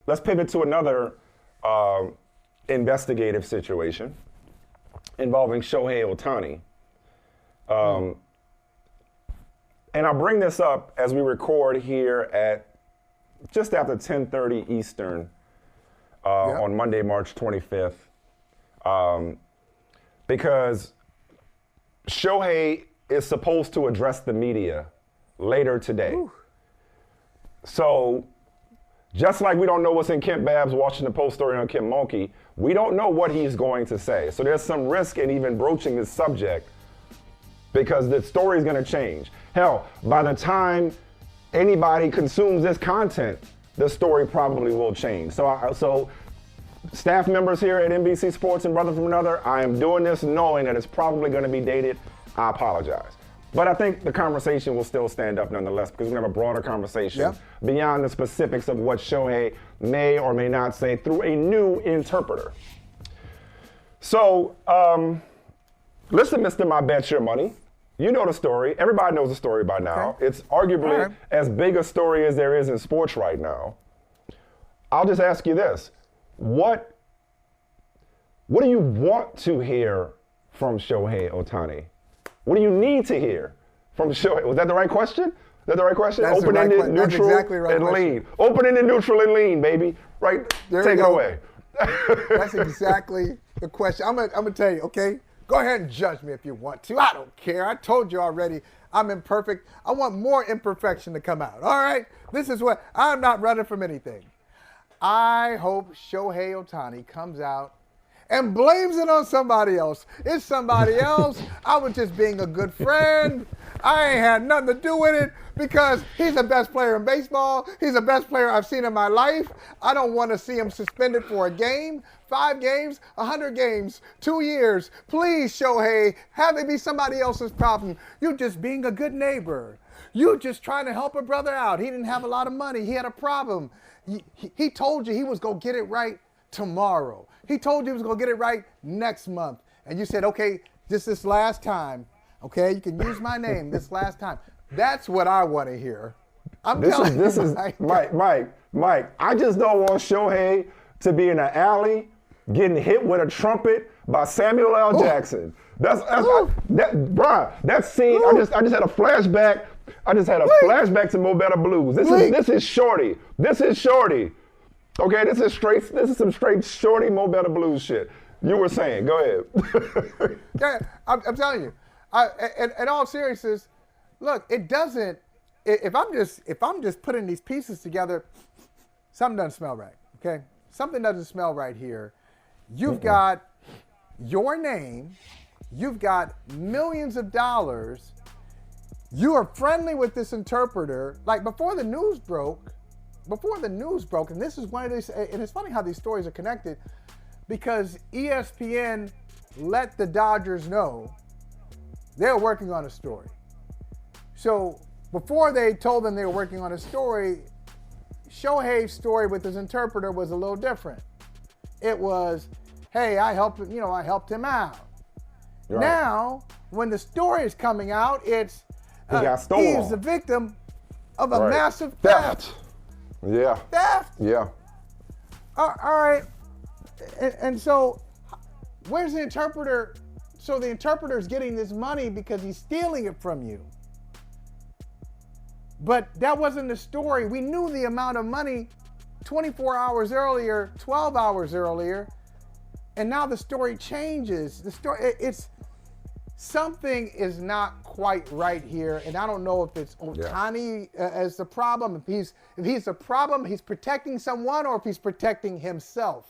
let's pivot to another investigative situation involving Shohei Ohtani. And I bring this up as we record here at just after 10:30 Eastern on Monday, March 25th, because Shohei is supposed to address the media later today. Ooh. So just like we don't know what's in Kent Babb's Washington Post story on Kim Mulkey, we don't know what he's going to say. So there's some risk in even broaching this subject because the story is going to change. Hell, by the time anybody consumes this content, the story probably will change. So staff members here at NBC Sports and Brother from Another, I am doing this knowing that it's probably going to be dated. I apologize. But I think the conversation will still stand up nonetheless because we're going to have a broader conversation beyond the specifics of what Shohei may or may not say through a new interpreter. So, listen, Mr. My Bet Your Money. You know the story. Everybody knows the story by now. Okay. It's arguably as big a story as there is in sports right now. I'll just ask you this. What do you want to hear from Shohei Ohtani? What do you need to hear from Shohei? Was that the right question? Is that the right question? Open-ended, neutral, exactly right and lean. Open-ended, neutral, and lean, baby. Right? Take it away. That's exactly the question. I'm gonna tell you, okay? Go ahead and judge me if you want to. I don't care. I told you already I'm imperfect. I want more imperfection to come out. All right? This is what I'm not running from anything. I hope Shohei Ohtani comes out and blames it on somebody else. It's somebody else. I was just being a good friend. I ain't had nothing to do with it because he's the best player in baseball. He's the best player I've seen in my life. I don't want to see him suspended for a game, 5 games, 100 games, 2 years. Please, Shohei, have it be somebody else's problem. You just being a good neighbor. You just trying to help a brother out. He didn't have a lot of money. He had a problem. He told you he was going to get it right tomorrow. He told you he was going to get it right next month. And you said, okay, this last time. Okay, you can use my name this last time. That's what I want to hear. Mike, I just don't want Shohei to be in an alley getting hit with a trumpet by Samuel L. Jackson. That scene, I just had a flashback. I just had a flashback to Mo Better Blues. This is Shorty. This is Shorty. Okay, this is some straight Shorty Mo Better Blues shit. You were saying, go ahead. Yeah, I'm telling you. In all seriousness, look, it doesn't. If I'm just putting these pieces together, something doesn't smell right. Okay, something doesn't smell right here. You've got your name. You've got millions of dollars. You are friendly with this interpreter. Like before the news broke, and this is one of these, and it's funny how these stories are connected because ESPN let the Dodgers know they're working on a story. So before they told them they were working on a story, Shohei's story with his interpreter was a little different. It was, hey, I helped him out. Right. Now, when the story is coming out, it's he's the victim of a massive theft. Yeah. Theft. Yeah. All right. And so, where's the interpreter? So the interpreter's getting this money because he's stealing it from you. But that wasn't the story. We knew the amount of money 24 hours earlier, 12 hours earlier, and now the story changes. It's something is not quite right here, and I don't know if it's Ohtani as the problem. If he's the problem, he's protecting someone, or if he's protecting himself.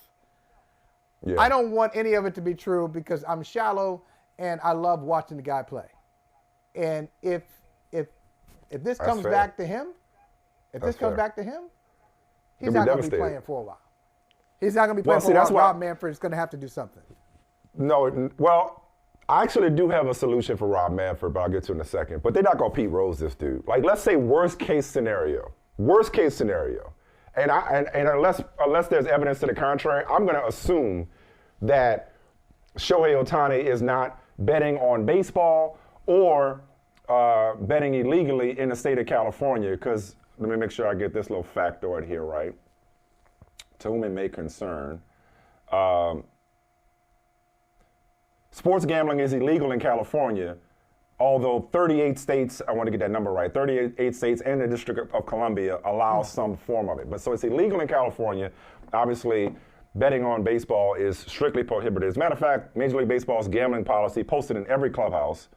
Yeah. I don't want any of it to be true because I'm shallow and I love watching the guy play. And if this comes back to him, he's not going to be playing for a while. He's not going to be playing for a while. Rob Manfred is going to have to do something. No, well, I actually do have a solution for Rob Manfred, but I'll get to it in a second. But they're not going to Pete Rose this dude. Like, let's say worst case scenario. And unless there's evidence to the contrary, I'm going to assume that Shohei Ohtani is not betting on baseball or betting illegally in the state of California. Because let me make sure I get this little factoid here right. to whom it may concern. Sports gambling is illegal in California, although 38 states, I want to get that number right, 38 states and the District of Columbia allow some form of it. But so it's illegal in California. Obviously, betting on baseball is strictly prohibited. As a matter of fact, Major League Baseball's gambling policy posted in every clubhouse,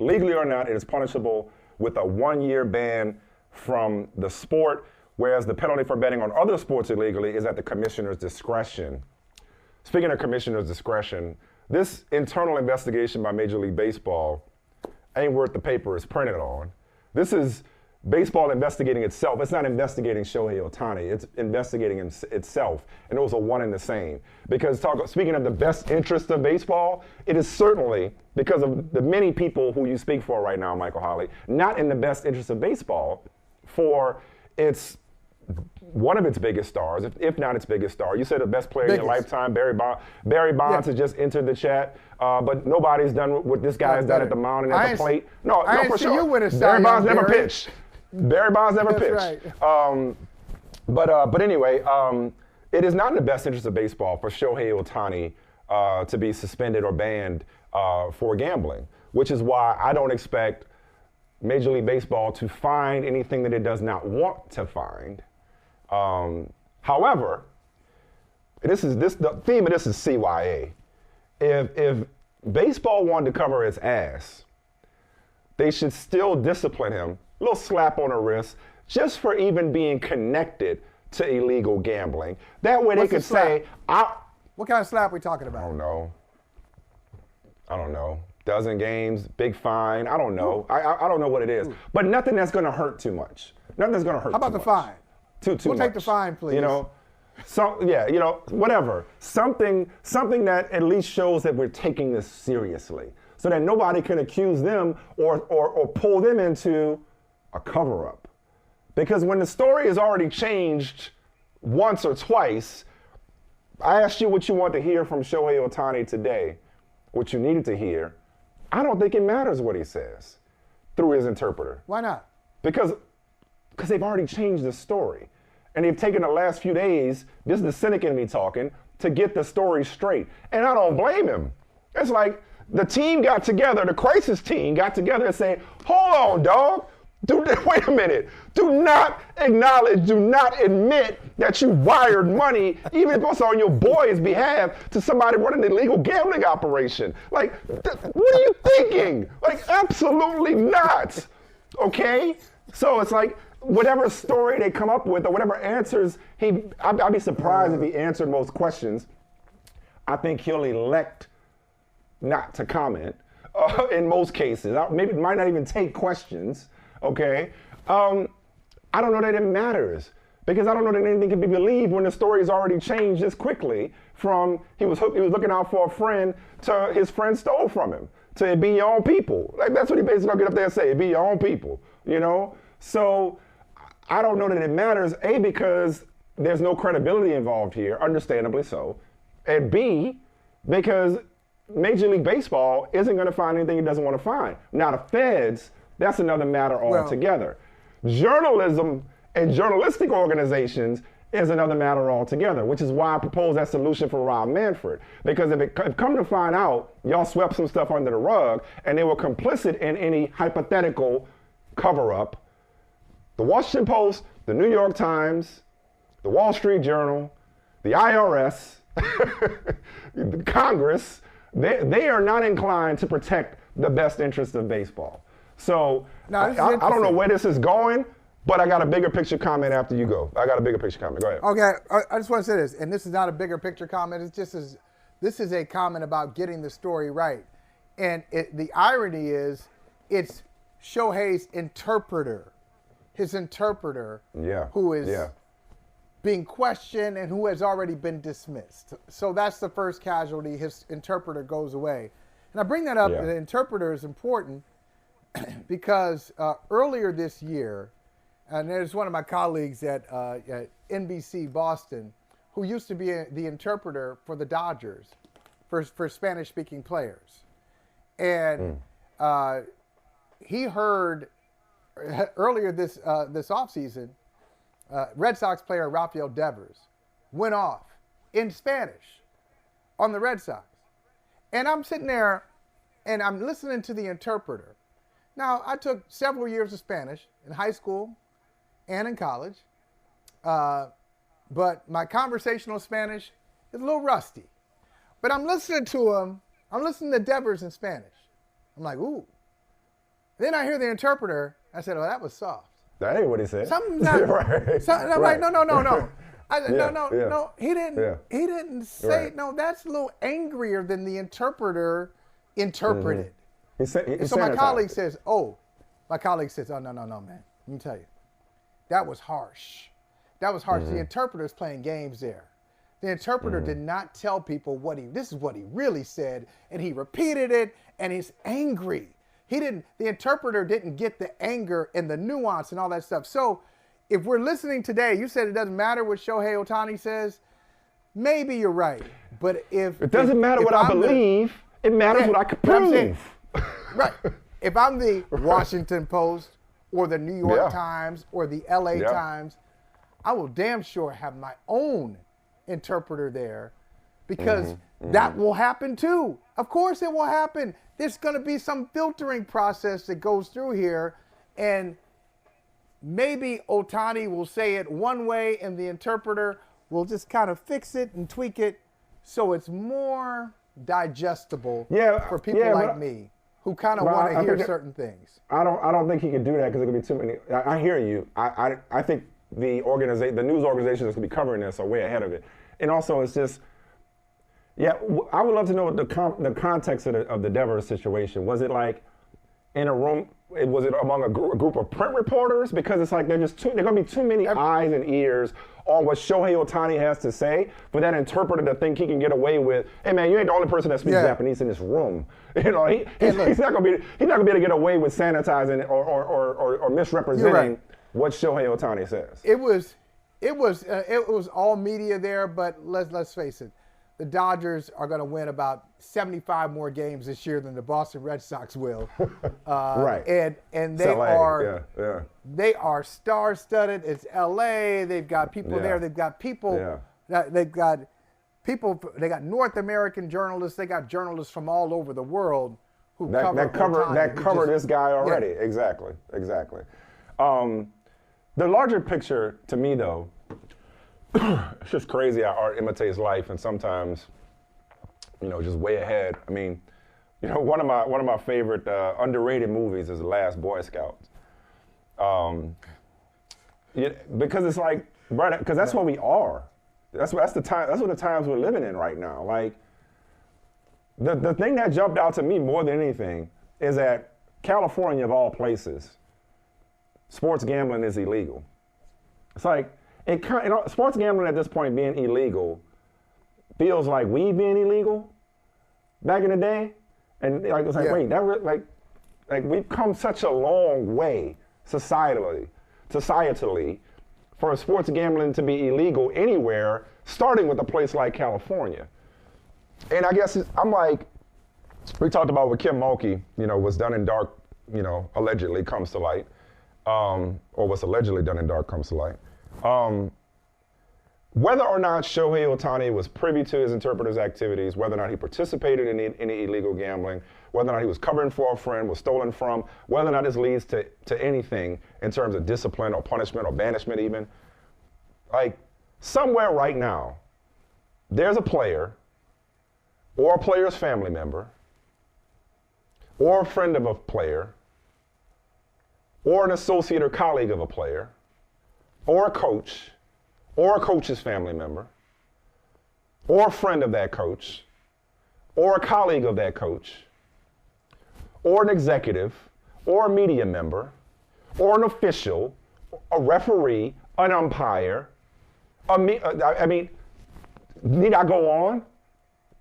legally or not, it is punishable with a 1-year ban from the sport, whereas the penalty for betting on other sports illegally is at the commissioner's discretion. Speaking of commissioner's discretion, this internal investigation by Major League Baseball ain't worth the paper it's printed on. This is baseball investigating itself. It's not investigating Shohei Ohtani. It's investigating itself. And it was a one and the same. Because speaking of the best interest of baseball, it is certainly, because of the many people who you speak for right now, Michael Holley, not in the best interest of baseball for one of its biggest stars, if not its biggest star. You said the best player in your lifetime, Barry Bonds. Barry Bonds has just entered the chat, but nobody's done what this guy has done at the mound and at the plate. No, for sure. You win a Barry Bonds never pitched. Barry Bonds never pitched. Right. But anyway, it is not in the best interest of baseball for Shohei Ohtani to be suspended or banned for gambling, which is why I don't expect Major League Baseball to find anything that it does not want to find. However, the theme of this is CYA. If baseball wanted to cover its ass, they should still discipline him, a little slap on the wrist, just for even being connected to illegal gambling. That way they could say, what kind of slap are we talking about? I don't know. Dozen games, big fine. I don't know. I don't know what it is. But nothing that's going to hurt too much. Nothing that's going to hurt too much. How about the fine? Too we'll much. Take the fine, please. Whatever. Something that at least shows that we're taking this seriously, so that nobody can accuse them or pull them into a cover-up. Because when the story is already changed once or twice, I asked you what you want to hear from Shohei Ohtani today, what you needed to hear. I don't think it matters what he says through his interpreter. Why not? Because they've already changed the story. And they've taken the last few days, this is the cynic in me talking, to get the story straight. And I don't blame him. It's like the team got together, the crisis team got together and say, hold on, dog. Wait a minute. Do not acknowledge, do not admit that you wired money, even if it's on your boy's behalf, to somebody running an illegal gambling operation. Like, what are you thinking? Like, absolutely not. Okay? So it's like, whatever story they come up with or whatever answers I'd be surprised if he answered most questions. I think he'll elect not to comment in most cases. Maybe might not even take questions. Okay, I don't know that it matters because I don't know that anything can be believed when the story has already changed this quickly. From he was looking out for a friend to his friend stole from him to it be your own people. Like that's what he basically gonna get up there and say. It be your own people, you know. So I don't know that it matters. A, because there's no credibility involved here, understandably so, and B, because Major League Baseball isn't going to find anything it doesn't want to find. Now the feds. That's another matter altogether. Journalism and journalistic organizations is another matter altogether, which is why I proposed that solution for Rob Manfred. Because if come to find out, y'all swept some stuff under the rug and they were complicit in any hypothetical cover-up, the Washington Post, the New York Times, the Wall Street Journal, the IRS, the Congress, they are not inclined to protect the best interest of baseball. So I don't know where this is going, but I got a bigger picture comment after you go. I got a bigger picture comment. Go ahead. Okay, I just want to say this, and this is not a bigger picture comment. It's just this is a comment about getting the story right. And the irony is it's Shohei's interpreter, his interpreter, who is being questioned and who has already been dismissed. So that's the first casualty. His interpreter goes away. And I bring that up, the interpreter is important because earlier this year, and there's one of my colleagues at NBC Boston who used to be the interpreter for the Dodgers for Spanish-speaking players. And he heard earlier this offseason, Red Sox player Rafael Devers went off in Spanish on the Red Sox. And I'm sitting there and I'm listening to the interpreter. Now, I took several years of Spanish in high school and in college, but my conversational Spanish is a little rusty. But I'm listening to him. I'm listening to Devers in Spanish. I'm like, ooh. Then I hear the interpreter. I said, oh, that was soft. That ain't what he said. Something's not. Right. I'm like, no. No. He didn't. Yeah. He didn't say Right. no. That's a little angrier than the interpreter interpreted. He said. So my colleague says, oh, no, man. Let me tell you, that was harsh. That was harsh. The interpreter's playing games there. The interpreter did not tell people this is what he really said, and he repeated it, and he's angry. The interpreter didn't get the anger and the nuance and all that stuff. So if we're listening today, you said it doesn't matter what Shohei Ohtani says. Maybe you're right. But it doesn't matter what I believe, it matters what I can prove. Right. If I'm the Washington Post or the New York Times or the LA Times, I will damn sure have my own interpreter there, because that will happen too. Of course it will happen. There's going to be some filtering process that goes through here, and maybe Ohtani will say it one way and the interpreter will just kind of fix it and tweak it so it's more digestible for people like me who kind of want to hear certain things. I don't think he can do that because it could be too many. I hear you. I think the news organizations that's going to be covering this are way ahead of it. And also, it's just, I would love to know the context of the Devers situation. Was it like in a room? Was it among a group of print reporters? Because it's like there are going to be too many eyes and ears on what Shohei Ohtani has to say for that interpreter to think he can get away with. Hey man, you ain't the only person that speaks Japanese in this room. You know, he's not going to be able to get away with sanitizing or misrepresenting what Shohei Ohtani says. It was all media there, but let's face it. The Dodgers are going to win about 75 more games this year than the Boston Red Sox will. Right. And they they are star-studded. It's LA. They've got people there. They've got people. They've got people. They got North American journalists. They got journalists from all over the world who cover this guy already. Yeah. Exactly. The larger picture to me, though, it's just crazy how art imitates life, and sometimes, just way ahead. I mean, one of my favorite underrated movies is The Last Boy Scout. Because it's like, because that's what we are. That's what the times we're living in right now. Like, the thing that jumped out to me more than anything is that California, of all places, sports gambling is illegal. It's like, sports gambling at this point being illegal feels like weed being illegal back in the day. And it's like, wait, like we've come such a long way societally for sports gambling to be illegal anywhere, starting with a place like California. And I guess I'm like, we talked about what Kim Mulkey, was done in dark, allegedly comes to light, or what's allegedly done in dark comes to light. Whether or not Shohei Ohtani was privy to his interpreter's activities, whether or not he participated in any illegal gambling, whether or not he was covering for a friend, was stolen from, whether or not this leads to anything in terms of discipline or punishment or banishment even, like somewhere right now, there's a player or a player's family member or a friend of a player or an associate or colleague of a player or a coach, or a coach's family member, or a friend of that coach, or a colleague of that coach, or an executive, or a media member, or an official, a referee, an umpire. I mean, need I go on?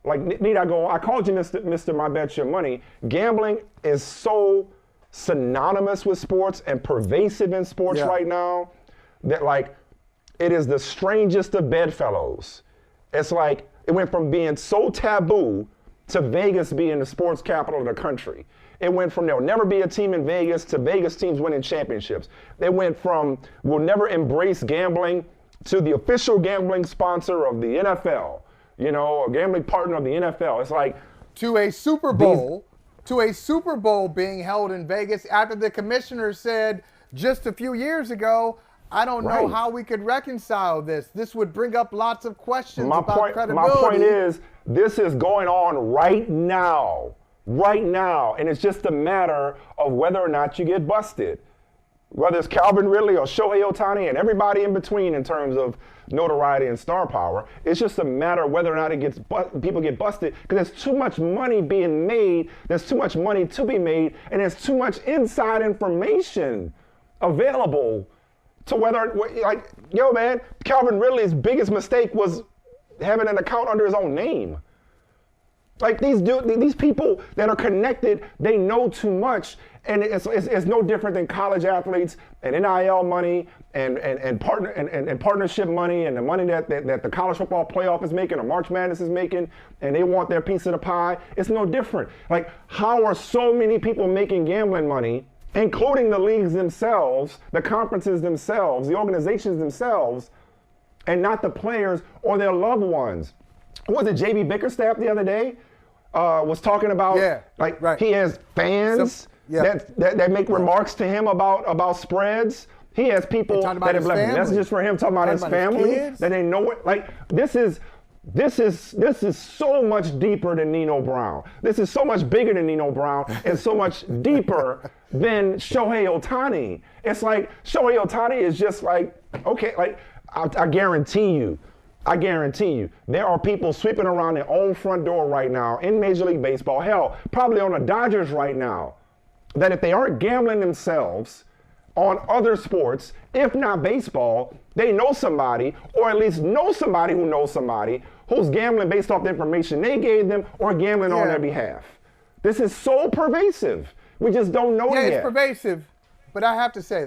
Like, need I go on? I called you Mr. My Bet Your Money. Gambling is so synonymous with sports and pervasive in sports right now that, like, it is the strangest of bedfellows. It's like it went from being so taboo to Vegas being the sports capital of the country. It went from there'll never be a team in Vegas to Vegas teams winning championships. They went from we'll never embrace gambling to the official gambling sponsor of the NFL, a gambling partner of the NFL. It's like to a Super Bowl, being held in Vegas after the commissioner said just a few years ago, I don't know how we could reconcile this. This would bring up lots of questions about credibility. My point is, this is going on right now, and it's just a matter of whether or not you get busted. Whether it's Calvin Ridley or Shohei Ohtani and everybody in between in terms of notoriety and star power, it's just a matter of whether or not people get busted, because there's too much money being made, there's too much money to be made, and there's too much inside information available to man, Calvin Ridley's biggest mistake was having an account under his own name. Like these people that are connected, they know too much, and it's no different than college athletes and NIL money and partnership money and the money that the college football playoff is making or March Madness is making, and they want their piece of the pie. It's no different. Like, how are so many people making gambling money, including the leagues themselves, the conferences themselves, the organizations themselves, and not the players or their loved ones? Was it J.B. Bickerstaff the other day was talking about, he has fans that make remarks to him about spreads. He has people that have left messages for him talking about his family, that they know it. Like, this is so much deeper than Nino Brown. This is so much bigger than Nino Brown and so much deeper than Shohei Ohtani. It's like Shohei Ohtani is just like, okay, like I guarantee you, there are people sweeping around their own front door right now in Major League Baseball, hell, probably on the Dodgers right now, that if they aren't gambling themselves on other sports, if not baseball, they know somebody, or at least know somebody who knows somebody who's gambling based off the information they gave them or gambling on their behalf. This is so pervasive. We just don't know yet. Yeah, it's pervasive. But I have to say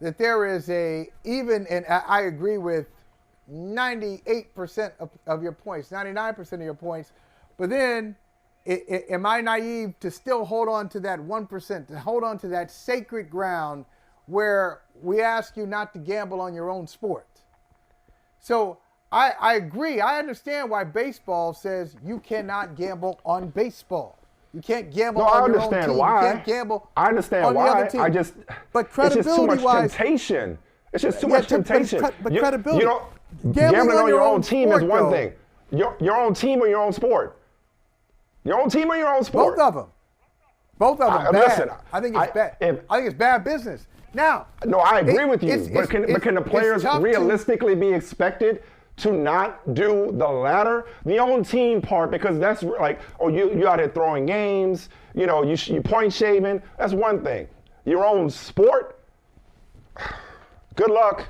that there is and I agree with 98% of your points, 99% of your points, but then am I naive to still hold on to that 1%, to hold on to that sacred ground where we ask you not to gamble on your own sport? So I agree. I understand why baseball says you cannot gamble on baseball. You can't gamble on your own team. Why. You can't gamble I understand on why. the other team. But credibility-wise, temptation. It's just too much temptation. But credibility. Gambling on your own team is one thing. Your own team or your own sport. Your own team or your own sport. Both of them. Bad. Listen, I think it's bad. I think it's bad business. Now. No, I agree with you. But can the players realistically be expected to not do the latter? The own team part, because that's like, you out here throwing games, you point shaving. That's one thing. Your own sport. Good luck.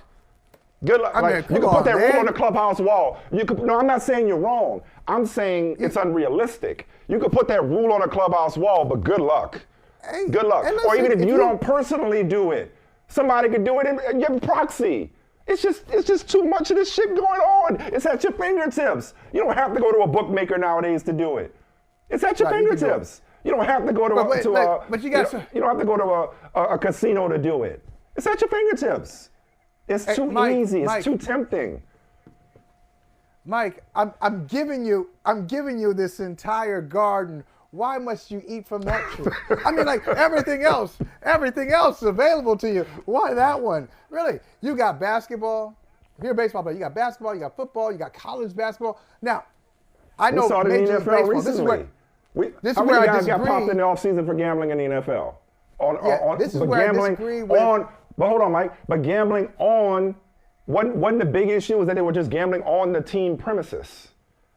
You can put that rule on the clubhouse wall. No, I'm not saying you're wrong. I'm saying it's unrealistic. You could put that rule on a clubhouse wall, but good luck. Hey, good luck. Listen, or even if you don't personally do it, somebody could do it in your proxy. It's just too much of this shit going on. It's at your fingertips. You don't have to go to a bookmaker nowadays to do it. It's at your fingertips. You don't have to go to a casino to do it. It's at your fingertips. It's too easy. It's too tempting. Mike, I'm giving you this entire garden. Why must you eat from that tree? I mean, like everything else is available to you. Why that one? Really? You got basketball. If you're a baseball player, you got basketball, you got football, you got college basketball. Now, I know Major League Baseball. Recently. This is where I disagree. Got popped in the offseason for gambling in the NFL. This is where I disagree with. But hold on, Mike. But gambling on, wasn't the big issue was that they were just gambling on the team premises.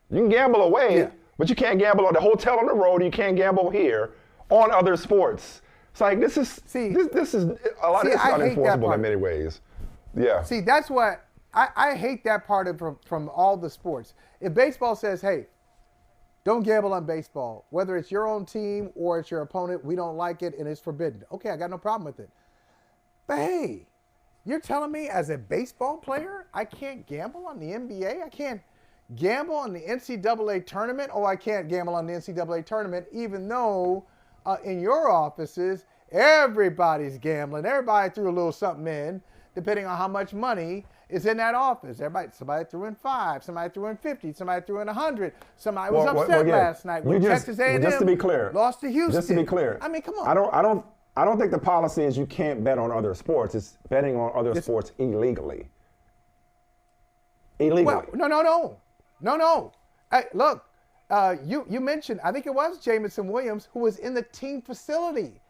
You can gamble away, but you can't gamble on the hotel on the road. You can't gamble here on other sports. It's like this is unenforceable in many ways. Yeah. See, that's what I hate that part of from all the sports. If baseball says, hey, don't gamble on baseball, whether it's your own team or it's your opponent, we don't like it and it's forbidden. Okay, I got no problem with it. But hey, you're telling me as a baseball player, I can't gamble on the NBA? I can't gamble on the NCAA tournament? Oh, I can't gamble on the NCAA tournament, even though in your offices, everybody's gambling. Everybody threw a little something in depending on how much money is in that office. Somebody threw in 5, somebody threw in 50, somebody threw in 100. Somebody was upset last night when Texas A&M just to be clear, lost to Houston. Just to be clear, I mean, come on. I don't think the policy is you can't bet on other sports. It's betting on other sports illegally. Illegally. Well, no. Hey, look, you mentioned, I think it was Jamison Williams, who was in the team facility.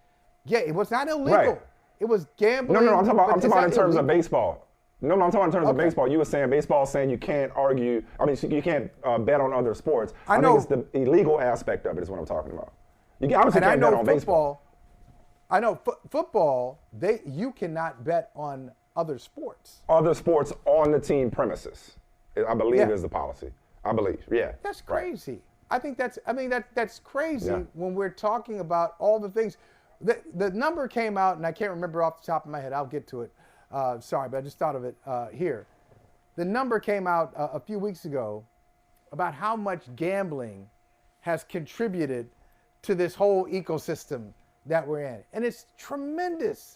Yeah, it was not illegal. Right. It was gambling. No, I'm talking about in terms of baseball. No, I'm talking in terms of baseball. You were saying baseball saying you can't argue. I mean, you can't bet on other sports. I think it's the illegal aspect of it is what I'm talking about. You obviously can't bet on baseball. I know football. You cannot bet on other sports. Other sports on the team premises, I believe, is the policy. I believe. Yeah. That's crazy. Right. That's crazy when we're talking about all the things. The number came out, and I can't remember off the top of my head. I'll get to it. Sorry, but I just thought of it here. The number came out a few weeks ago about how much gambling has contributed to this whole ecosystem that we're in. And it's tremendous.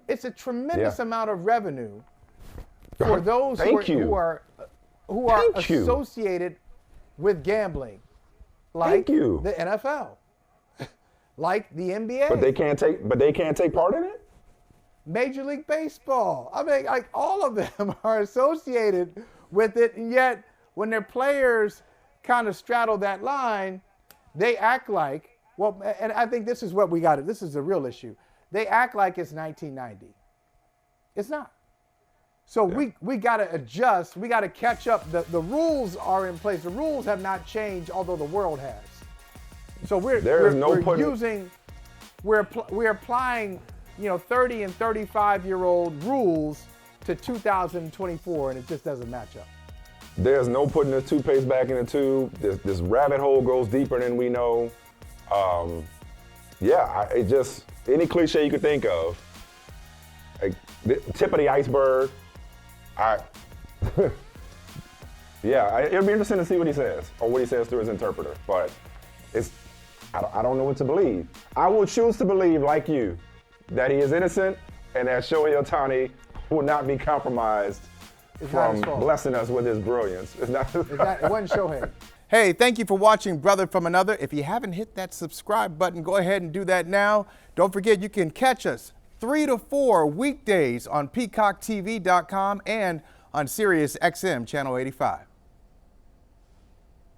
It's a tremendous amount of revenue for those who are associated with gambling, like the NFL, like the NBA. But they can't take part in it? Major League Baseball. I mean, like all of them are associated with it, and yet when their players kind of straddle that line, they act like, well, and I think this is what we got it. This is the real issue. They act like it's 1990. It's not. So we got to adjust. We got to catch up. The rules are in place. The rules have not changed, although the world has. So we're applying 30 and 35-year-old rules to 2024, and it just doesn't match up. There's no putting this toothpaste back in the tube. This rabbit hole goes deeper than we know. Any cliche you could think of, like the tip of the iceberg. It'll be interesting to see what he says, or what he says through his interpreter. But I don't know what to believe. I will choose to believe, like you, that he is innocent and that Shohei Ohtani will not be compromised from blessing us with his brilliance. It wasn't Shohei. Hey, thank you for watching Brother from Another. If you haven't hit that subscribe button, go ahead and do that now. Don't forget, you can catch us 3 to 4 weekdays on PeacockTV.com and on Sirius XM Channel 85.